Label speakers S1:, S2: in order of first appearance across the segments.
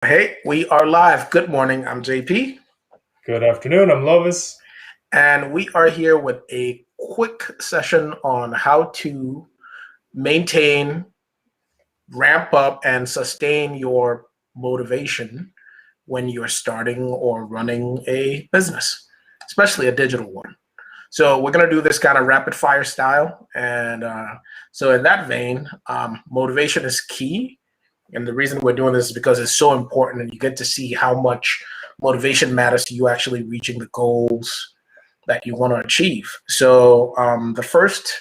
S1: Hey, we are live. Good morning. I'm JP,
S2: Good afternoon. I'm Lovis.
S1: and we are here with a quick session on how to maintain, ramp up, and sustain your motivation when you're starting or running a business, especially a digital one. So, we're going to do this kind of rapid fire style. And in that vein, motivation is key. And the reason we're doing this is because it's so important, and you get to see how much motivation matters to you actually reaching the goals that you want to achieve. So, the first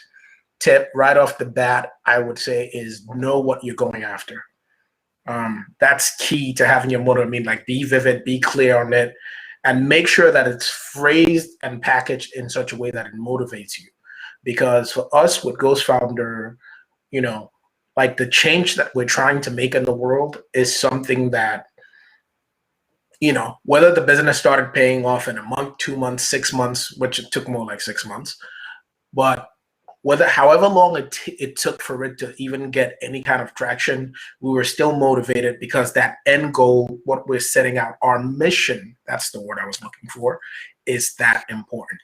S1: tip right off the bat, I would say, is know what you're going after. That's key to having your motive. I mean, like, be vivid, be clear on it, and make sure that it's phrased and packaged in such a way that it motivates you. Because for us with Ghost Founder, you know, like the change that we're trying to make in the world is something that, whether the business started paying off in a month, 2 months, 6 months, which it took more like 6 months, but whether however long it took for it to even get any kind of traction, we were still motivated because that end goal, what we're setting out, our mission, that's the word I was looking for, is that important.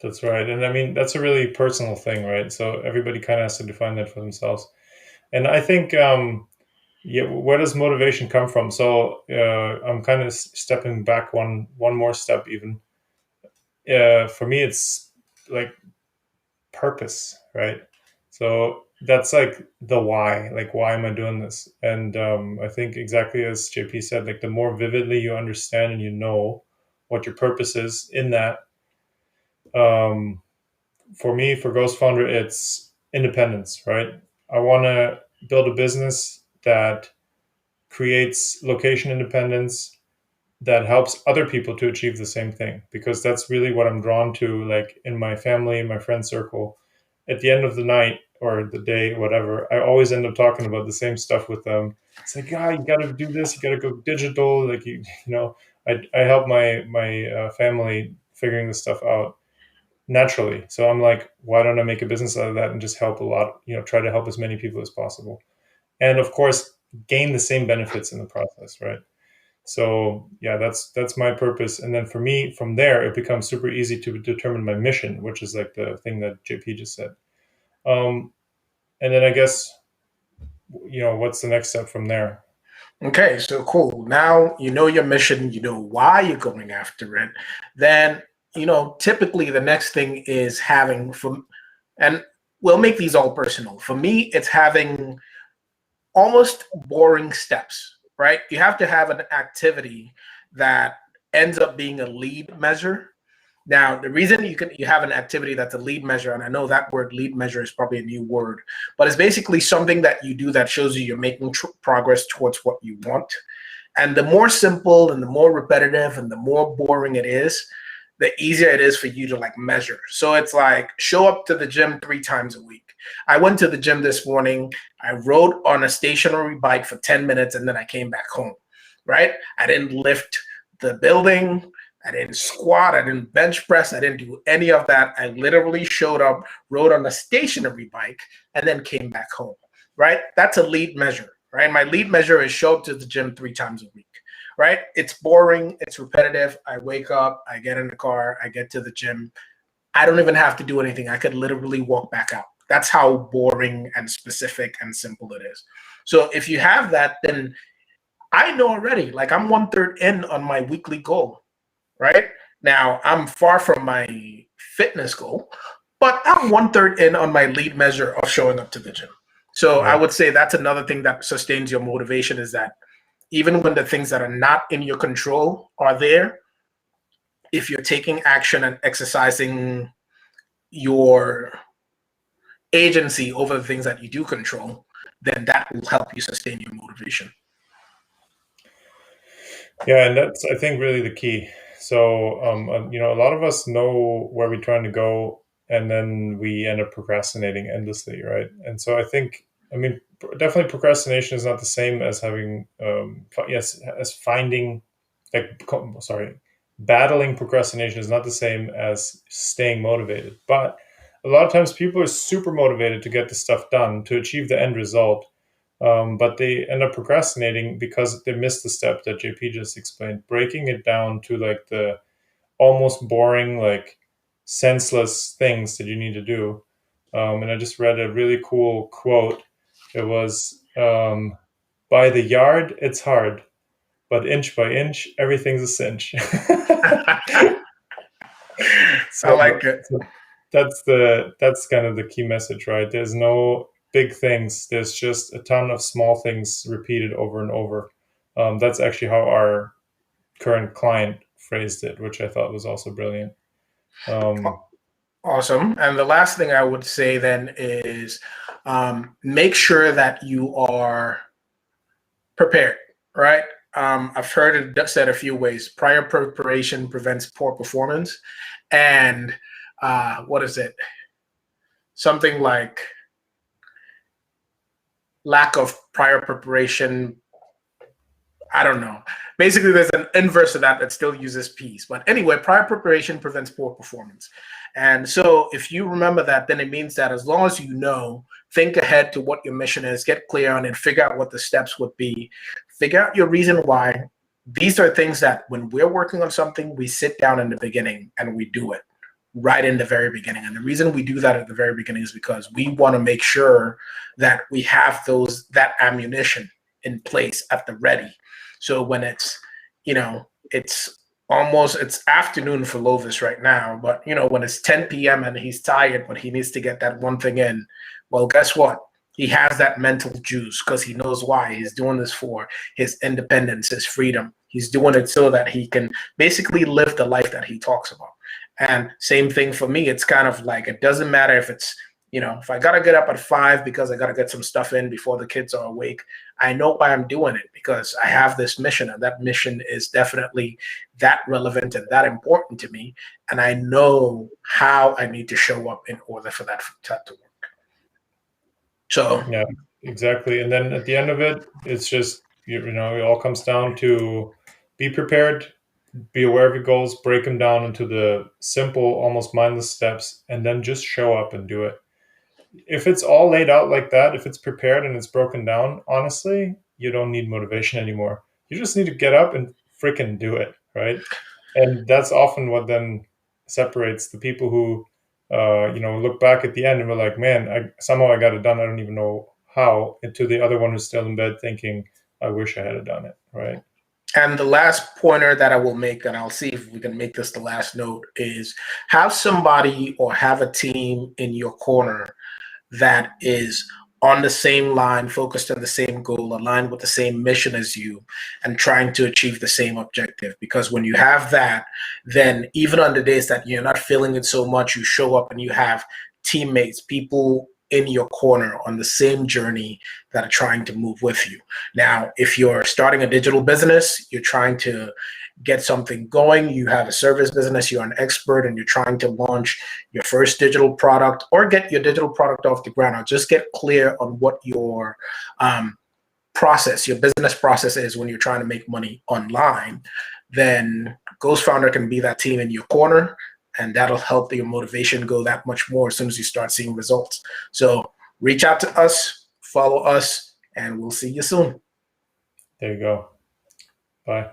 S2: That's right. And I mean, that's a really personal thing, right? So everybody kind of has to define that for themselves. And I think, yeah, where does motivation come from? So I'm kind of stepping back one more step even. For me, it's like purpose, right? So that's like the why, like why am I doing this? And I think exactly as JP said, like the more vividly you understand and you know what your purpose is in that, um, for me, for Ghost Founder, it's independence, right? I want to build a business that creates location independence that helps other people to achieve the same thing because that's really what I'm drawn to, like in my family, my friend circle. At the end of the night or the day, whatever, I always end up talking about the same stuff with them. It's like, ah, you got to do this, you got to go digital. Like you know, I help my family figuring this stuff out naturally. So I'm like, why don't I make a business out of that and just help a lot, try to help as many people as possible. And of course, gain the same benefits in the process, right? So yeah, that's my purpose. And then for me, from there, it becomes super easy to determine my mission, which is like the thing that JP just said. Um, and then I guess, what's the next step from there?
S1: Okay, so cool. Now you know your mission, you know why you're going after it. Then, typically the next thing is having from, and we'll make these all personal. For me, it's having almost boring steps, right? You have to have an activity that ends up being a lead measure. Now, the reason you have an activity that's a lead measure, and I know that word lead measure is probably a new word, but it's basically something that you do that shows you you're making progress towards what you want. And the more simple and the more repetitive and the more boring it is, the easier it is for you to like measure. So it's like show up to the gym 3 times a week. I went to the gym this morning. I rode on a stationary bike for 10 minutes and then I came back home, right? I didn't lift the building. I didn't squat. I didn't bench press. I didn't do any of that. I literally showed up, rode on a stationary bike, and then came back home, right? That's a lead measure, right? My lead measure is show up to the gym 3 times a week, right? It's boring. It's repetitive. I wake up, I get in the car, I get to the gym. I don't even have to do anything. I could literally walk back out. That's how boring and specific and simple it is. So if you have that, then I know already, like I'm 1/3 in on my weekly goal, right? Now I'm far from my fitness goal, but I'm 1/3 in on my lead measure of showing up to the gym. So I
S2: Right.
S1: would say that's another thing that sustains your motivation is that even when the things that are not in your control are there, if you're taking action and exercising your agency over the things that you do control, then that will help you sustain your motivation.
S2: Yeah, and that's I think really the key. So a lot of us know where we're trying to go, and then we end up procrastinating endlessly, right? And so I think, I mean, definitely procrastination is not the same as having, yes, as finding, like, sorry, battling procrastination is not the same as staying motivated. But a lot of times people are super motivated to get the stuff done to achieve the end result, But they end up procrastinating because they missed the step that JP just explained, breaking it down to like the almost boring, like senseless things that you need to do. And I just read a really cool quote. It was, by the yard, it's hard, but inch by inch, everything's a cinch.
S1: I
S2: so,
S1: like it.
S2: so that's kind of the key message, right? There's no big things. There's just a ton of small things repeated over and over. That's actually how our current client phrased it, which I thought was also brilliant.
S1: Awesome. And the last thing I would say then is make sure that you are prepared, right? I've heard it said a few ways. Prior preparation prevents poor performance. And what is it? Something like lack of prior preparation. I don't know. Basically, there's an inverse of that still uses peace. But anyway, prior preparation prevents poor performance. And so if you remember that, then it means that as long as you know, think ahead to what your mission is, get clear on it, figure out what the steps would be, figure out your reason why. These are things that when we're working on something, we sit down in the beginning and we do it right in the very beginning. And the reason we do that at the very beginning is because we want to make sure that we have that ammunition in place at the ready. So when it's, it's afternoon for Lovis right now, but when it's 10 p.m. and he's tired, but he needs to get that one thing in, well, guess what? He has that mental juice because he knows why. He's doing this for his independence, his freedom. He's doing it so that he can basically live the life that he talks about. And same thing for me. It's kind of like, it doesn't matter if it's, if I got to get up at 5 because I got to get some stuff in before the kids are awake, I know why I'm doing it because I have this mission, and that mission is definitely that relevant and that important to me. And I know how I need to show up in order for that to work. So
S2: yeah, exactly. And then at the end of it, it's just, it all comes down to be prepared, be aware of your goals, break them down into the simple, almost mindless steps, and then just show up and do it. If it's all laid out like that, if it's prepared and it's broken down, honestly, you don't need motivation anymore. You just need to get up and freaking do it, right? And that's often what then separates the people who, look back at the end and we're like, man, somehow I got it done. I don't even know how. And to the other one who's still in bed thinking, I wish I had done it, right?
S1: And the last pointer that I will make, and I'll see if we can make this the last note, is have somebody or have a team in your corner that is on the same line, focused on the same goal, aligned with the same mission as you, and trying to achieve the same objective. Because when you have that, then even on the days that you're not feeling it so much, you show up and you have teammates, people in your corner on the same journey that are trying to move with you. Now, if you're starting a digital business, you're trying to get something going, you have a service business, you're an expert and you're trying to launch your first digital product or get your digital product off the ground, or just get clear on what your your business process is when you're trying to make money online, then Ghost Founder can be that team in your corner, and that'll help your motivation go that much more as soon as you start seeing results. So reach out to us, follow us, and we'll see you soon.
S2: There you go. Bye.